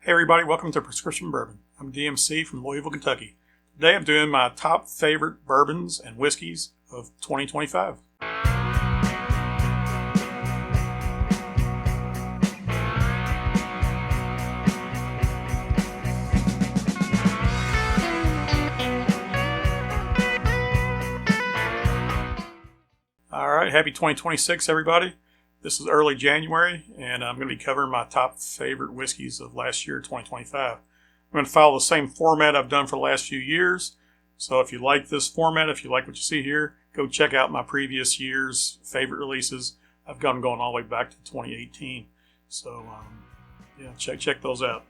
Hey everybody, welcome to Prescription Bourbon. I'm DMC from Louisville, Kentucky. Today I'm doing my top favorite bourbons and whiskeys of 2025. Alright, happy 2026 everybody. This is early January, and I'm going to be covering my top favorite whiskeys of last year, 2025. I'm going to follow the same format I've done for the last few years. So if you like this format, if you like what you see here, go check out my previous year's favorite releases. I've got them going all the way back to 2018. So yeah, check those out.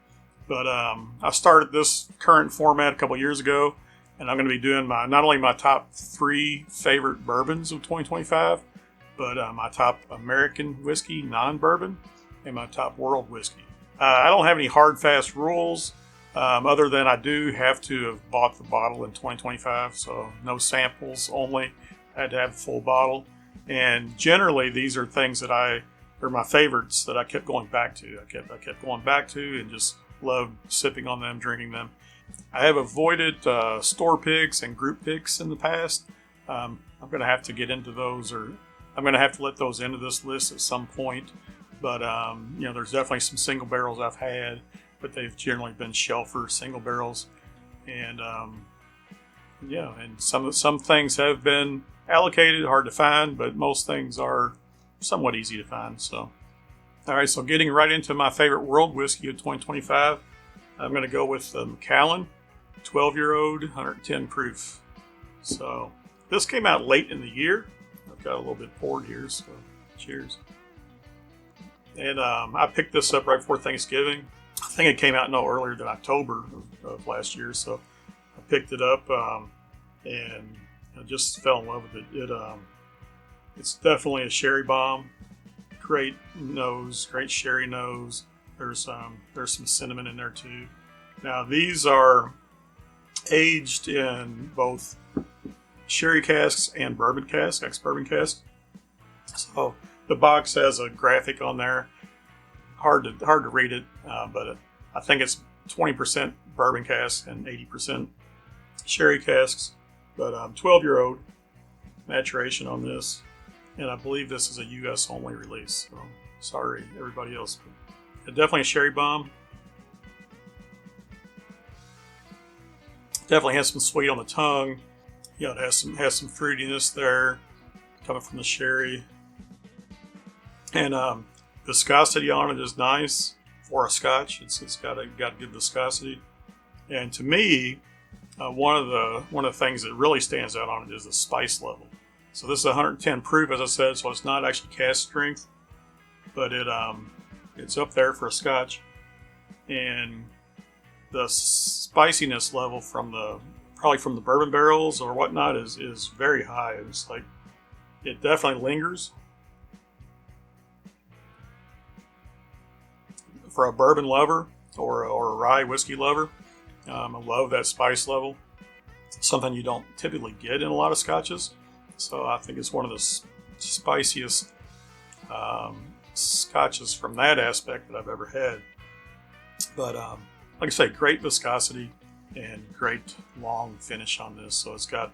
But I started this current format a couple years ago, and I'm going to be doing not only my top 3 favorite bourbons of 2025, but my top American whiskey, non-bourbon, and my top world whiskey. I don't have any hard, fast rules, other than I do have to have bought the bottle in 2025, so no samples only. I had to have the full bottle. And generally, these are things that are my favorites that I kept going back to. I kept going back to and just loved sipping on them, drinking them. I have avoided store picks and group picks in the past. I'm going to have to get into those, or I'm going to have to let those into this list at some point. But, there's definitely some single barrels I've had, but they've generally been shelfer single barrels. And, and some things have been allocated, hard to find, but most things are somewhat easy to find. So, all right, so getting right into my favorite world whiskey of 2025, I'm going to go with the Macallan 12-year-old 110 proof. So this came out late in the year. I've got a little bit poured here, so cheers. And I picked this up right before Thanksgiving. I think it came out no earlier than October of last year, so I picked it up and I just fell in love with it. It's definitely a sherry bomb. Great nose, great sherry nose. There's some cinnamon in there too. Now these are aged in both sherry casks and bourbon casks, ex-bourbon casks. So the box has a graphic on there. Hard to read it, but I think it's 20% bourbon casks and 80% sherry casks. But 12-year-old maturation on this, and I believe this is a U.S. only release. So sorry everybody else. But definitely a sherry bomb. Definitely has some sweet on the tongue. It has some fruitiness there coming from the sherry. And viscosity on it is nice for a Scotch. It's got a good viscosity. And to me, one of the things that really stands out on it is the spice level. So this is 110 proof, as I said, so it's not actually cask strength, but it's up there for a Scotch. And the spiciness level probably from the bourbon barrels or whatnot is very high. It's like, it definitely lingers. For a bourbon lover or a rye whiskey lover, I love that spice level. Something you don't typically get in a lot of Scotches. So I think it's one of the spiciest Scotches from that aspect that I've ever had. But like I say, great viscosity and great long finish on this. So it's got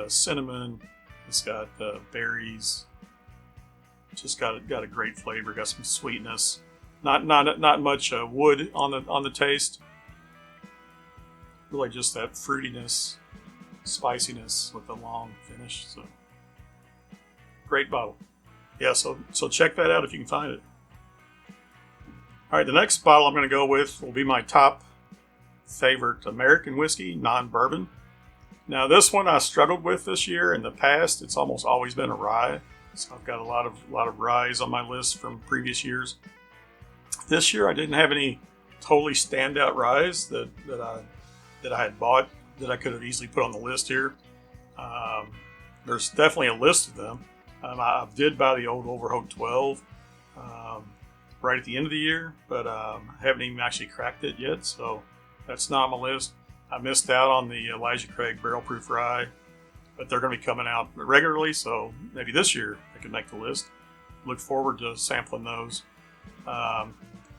cinnamon, it's got berries, just got a great flavor. Got some sweetness, not much wood on the taste. Really just that fruitiness, spiciness with the long finish. So great bottle. Yeah, so check that out if you can find it. All right, the next bottle I'm going to go with will be my top favorite American whiskey, non-bourbon. Now this one I struggled with this year. In the past, it's almost always been a rye. So I've got a lot of ryes on my list from previous years. This year I didn't have any totally standout ryes that I had bought that I could have easily put on the list here. There's definitely a list of them. I did buy the old Overholt 12 right at the end of the year, but I haven't even actually cracked it yet, so that's not on my list. I missed out on the Elijah Craig Barrel Proof Rye, but they're going to be coming out regularly, so maybe this year I can make the list. Look forward to sampling those.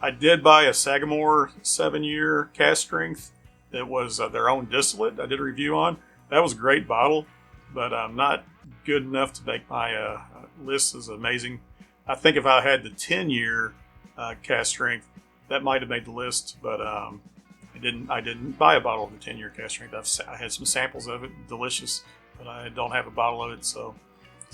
I did buy a Sagamore 7-year cask strength. It was their own distillate I did a review on. That was a great bottle, but not good enough to make my list as amazing. I think if I had the 10-year cask strength, that might have made the list, but I didn't buy a bottle of the 10-year cask strength. I had some samples of it, delicious, but I don't have a bottle of it. So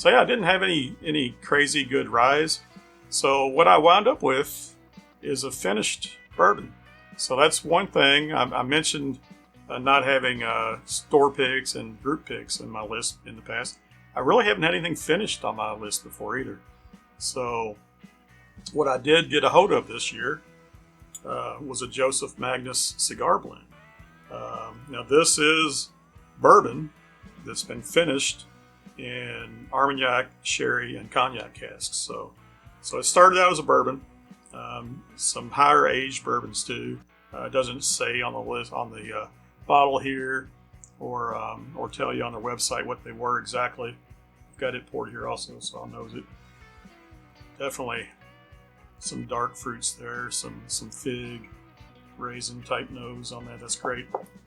yeah, I didn't have any crazy good ryes. So what I wound up with is a finished bourbon. So that's one thing. I mentioned not having store picks and group picks in my list in the past. I really haven't had anything finished on my list before either. So what I did get a hold of this year was a Joseph Magnus cigar blend. Now this is bourbon that's been finished in Armagnac, sherry, and cognac casks. So it started out as a bourbon. Some higher aged bourbons too. It doesn't say on the list on the bottle here, or tell you on their website what they were exactly. I've got it poured here also, so I'll nose it. Definitely some dark fruits there, some fig, raisin type nose on that. That's great.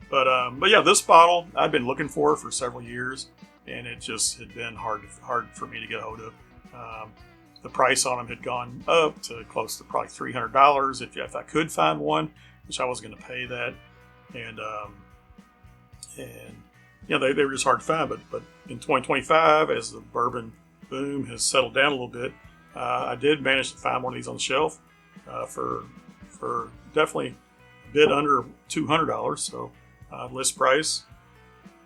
But yeah, this bottle I've been looking for several years, and it just had been hard for me to get a hold of. The price on them had gone up to close to probably $300 if I could find one, which I was going to pay that, and you know they were just hard to find. But in 2025, as the bourbon boom has settled down a little bit, I did manage to find one of these on the shelf for definitely a bit under $200, so list price.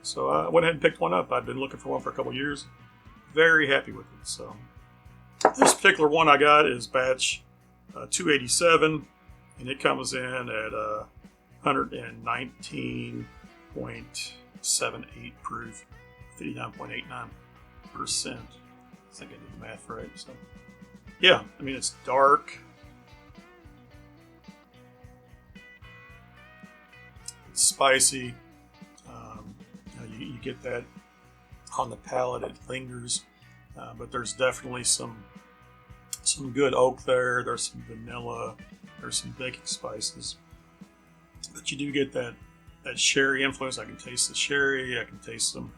So I went ahead and picked one up. I'd been looking for one for a couple years. Very happy with it. So this particular one I got is batch 287, and it comes in at 119.78 proof, 59.89%. I think I did the math right. So yeah, I mean, it's dark. It's spicy. You get that on the palate. It lingers, but there's definitely some good oak there. There's some vanilla. There's some baking spices, but you do get that sherry influence. I can taste the sherry. I can taste some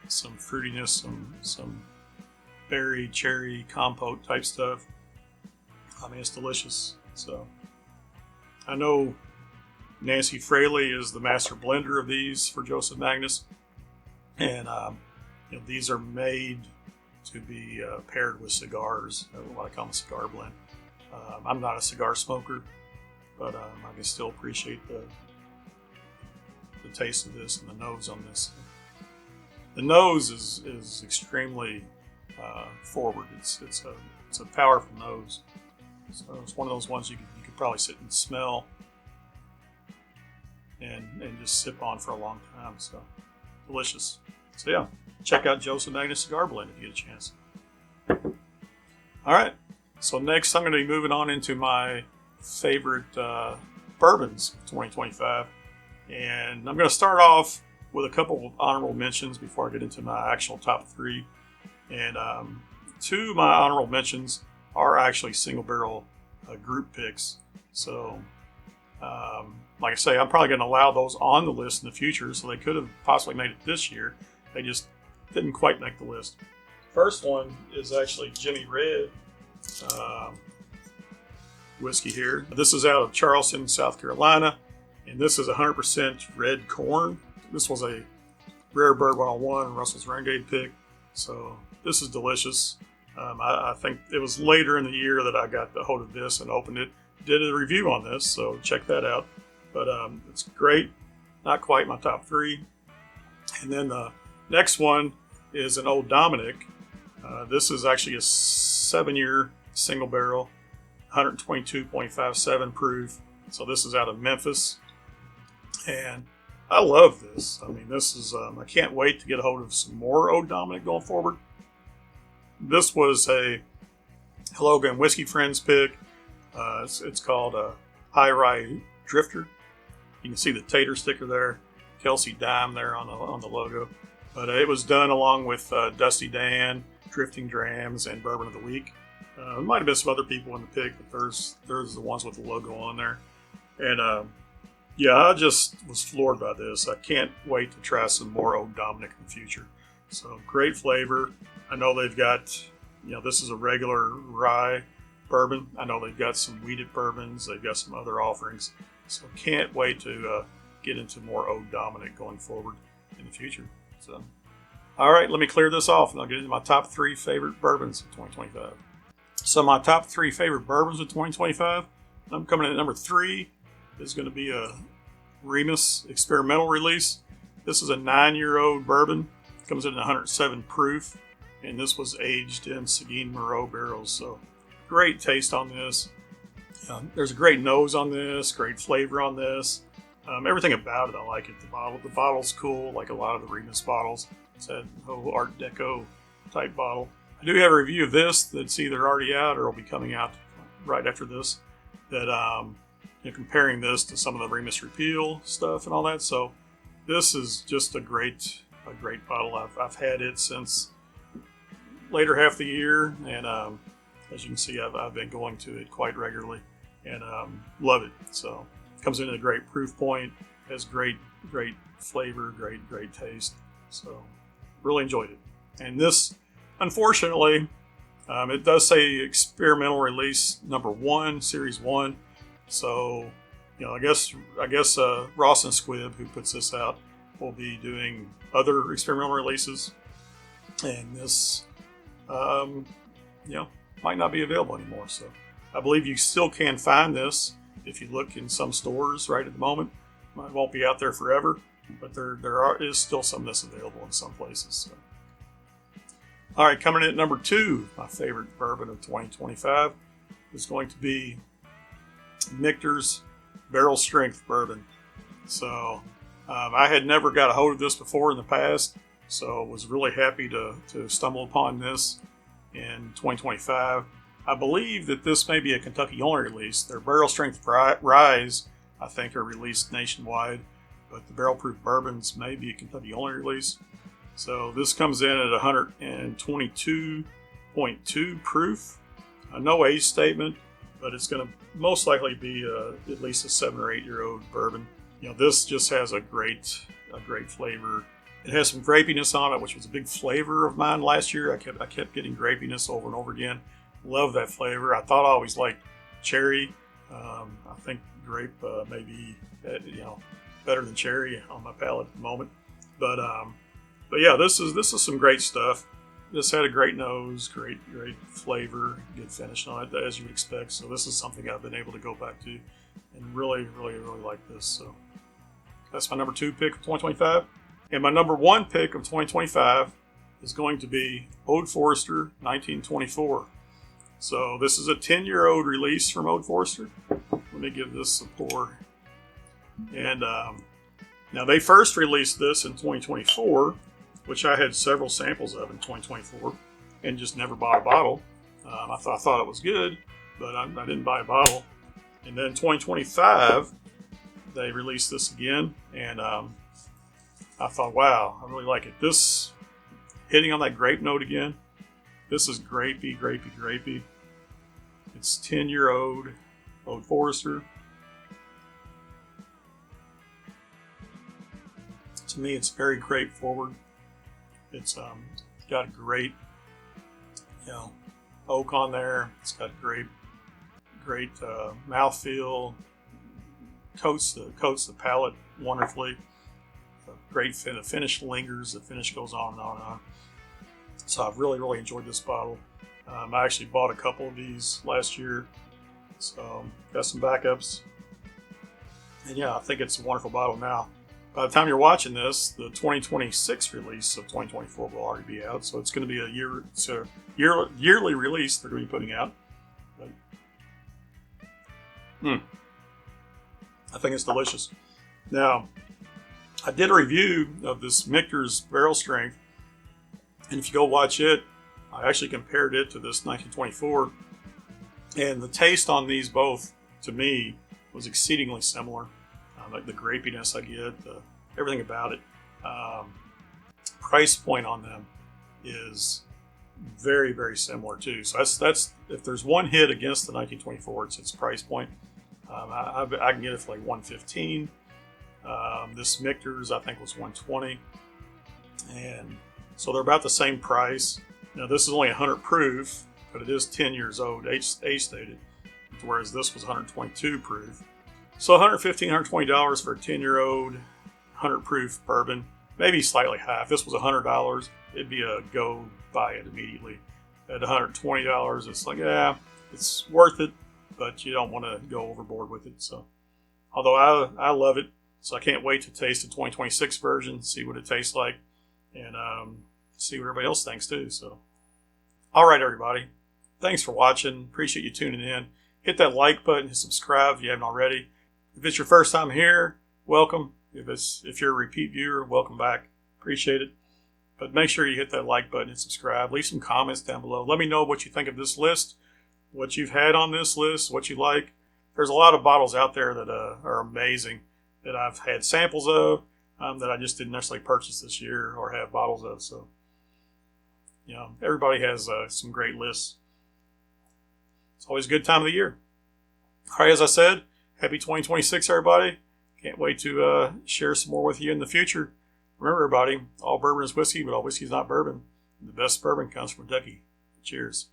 fruitiness, some berry, cherry, compote type stuff. I mean, it's delicious. So I know Nancy Fraley is the master blender of these for Joseph Magnus, and you know, these are made to be paired with cigars, what I call a cigar blend. I'm not a cigar smoker, but I can still appreciate the taste of this and the nose on this. The nose is extremely forward. It's a powerful nose. So it's one of those ones you could probably sit and smell and just sip on for a long time. So delicious. So yeah, check out Joseph Magnus Cigar Blend if you get a chance. All right. So next, I'm going to be moving on into my favorite bourbons of 2025, and I'm going to start off with a couple of honorable mentions before I get into my actual top three. And two of my honorable mentions are actually single barrel group picks. So, like I say, I'm probably going to allow those on the list in the future. So they could have possibly made it this year. They just didn't quite make the list. First one is actually Jimmy Red whiskey here. This is out of Charleston, South Carolina, and this is 100% red corn. This was a Rare Bourbon 101 Russell's Renegade pick. So this is delicious. I think it was later in the year that I got the hold of this and opened it. Did a review on this, so check that out. But it's great. Not quite my top three. And then the next one is an Old Dominic. This is actually a 7-year single barrel, 122.57 proof. So this is out of Memphis. And I love this. I mean, this is, I can't wait to get a hold of some more Old Dominic going forward. This was a Hello Again Whiskey Friends pick. It's called a High Rye Drifter. You can see the tater sticker there, Kelsey Dime there on the logo. But it was done along with Dusty Dan, Drifting Drams, and Bourbon of the Week. There might have been some other people in the pick, but there's the ones with the logo on there. And yeah, I just was floored by this. I can't wait to try some more Old Dominic in the future. So great flavor. I know they've got, this is a regular rye bourbon. I know they've got some wheated bourbons. They've got some other offerings. So can't wait to get into more Old Dominic going forward in the future. So, all right, let me clear this off and I'll get into my top 3 favorite bourbons of 2025. So my top 3 favorite bourbons of 2025, I'm coming in at number 3 is going to be a Remus experimental release. This is a 9-year-old bourbon. It comes in 107 proof, and this was aged in Seguin Moreau barrels. So great taste on this. There's a great nose on this, great flavor on this. Everything about it, I like it. The bottle's cool, like a lot of the Remus bottles. It's that whole Art Deco type bottle. I do have a review of this that's either already out or will be coming out right after this. That comparing this to some of the Remus Repeal stuff and all that. So this is just a great bottle. I've had it since later half of the year, and as you can see, I've been going to it quite regularly, and love it. So it comes in at a great proof point, has great flavor, great taste. So really enjoyed it. And this, unfortunately, it does say experimental release number 1, series 1. So, I guess Ross and Squibb, who puts this out, will be doing other experimental releases, and this, might not be available anymore. So, I believe you still can find this if you look in some stores right at the moment. It won't be out there forever, but there is still some of this available in some places. So. All right, coming in at number 2, my favorite bourbon of 2025 is going to be Michter's Barrel Strength Bourbon. So I had never got a hold of this before in the past, so was really happy to stumble upon this in 2025. I believe that this may be a Kentucky only release. Their Barrel Strength Ryes, I think, are released nationwide, but the Barrel Proof Bourbons may be a Kentucky only release. So this comes in at 122.2 proof. No age statement, but it's going to most likely be at least a 7 or 8 year old bourbon. This just has a great flavor. It has some grapiness on it, which was a big flavor of mine last year. I kept getting grapiness over and over again. Love that flavor. I thought I always liked cherry. I think grape maybe better than cherry on my palate at the moment. But yeah, this is some great stuff. This had a great nose, great flavor, good finish on it, as you would expect. So this is something I've been able to go back to and really like this. So that's my number 2 pick of 2025. And my number 1 pick of 2025 is going to be Old Forester 1924. So this is a 10-year-old release from Old Forester. Let me give this a pour. And now they first released this in 2024, which I had several samples of in 2024 and just never bought a bottle. I thought it was good, but I didn't buy a bottle. And then 2025, they released this again, and I thought, wow, I really like it. This, hitting on that grape note again, this is grapey. It's 10-year-old Old Forester. To me, it's very grape forward. It's got a great, oak on there. It's got great mouthfeel. Coats the palate wonderfully. Great fin. The finish lingers. The finish goes on and on and on. So I've really enjoyed this bottle. I actually bought a couple of these last year, so got some backups. And yeah, I think it's a wonderful bottle now. By the time you're watching this, the 2026 release of 2024 will already be out. So it's going to be a yearly release they're going to be putting out. But, I think it's delicious. Now, I did a review of this Michter's Barrel Strength, and if you go watch it, I actually compared it to this 1924, and the taste on these both, to me, was exceedingly similar. Like the grapiness I get, everything about it. Price point on them is very, very similar too. So that's if there's one hit against the 1924, it's its price point. I can get it for like $115. This Michter's I think was $120, and so they're about the same price. Now this is only 100 proof, but it is 10 years old, age stated, whereas this was 122 proof. So $115, $120 for a 10-year-old 100 proof bourbon, maybe slightly high. If this was $100, it'd be a go buy it immediately. At $120, it's like, yeah, it's worth it, but you don't want to go overboard with it. So, although I love it, so I can't wait to taste the 2026 version, see what it tastes like, and see what everybody else thinks too. So, all right, everybody, thanks for watching. Appreciate you tuning in. Hit that like button and subscribe if you haven't already. If it's your first time here, welcome. If you're a repeat viewer, welcome back. Appreciate it. But make sure you hit that like button and subscribe. Leave some comments down below. Let me know what you think of this list, what you've had on this list, what you like. There's a lot of bottles out there that are amazing that I've had samples of that I just didn't necessarily purchase this year or have bottles of. So, you know, everybody has some great lists. It's always a good time of the year. All right, as I said, happy 2026, everybody. Can't wait to share some more with you in the future. Remember, everybody, all bourbon is whiskey, but all whiskey is not bourbon. The best bourbon comes from Kentucky. Cheers.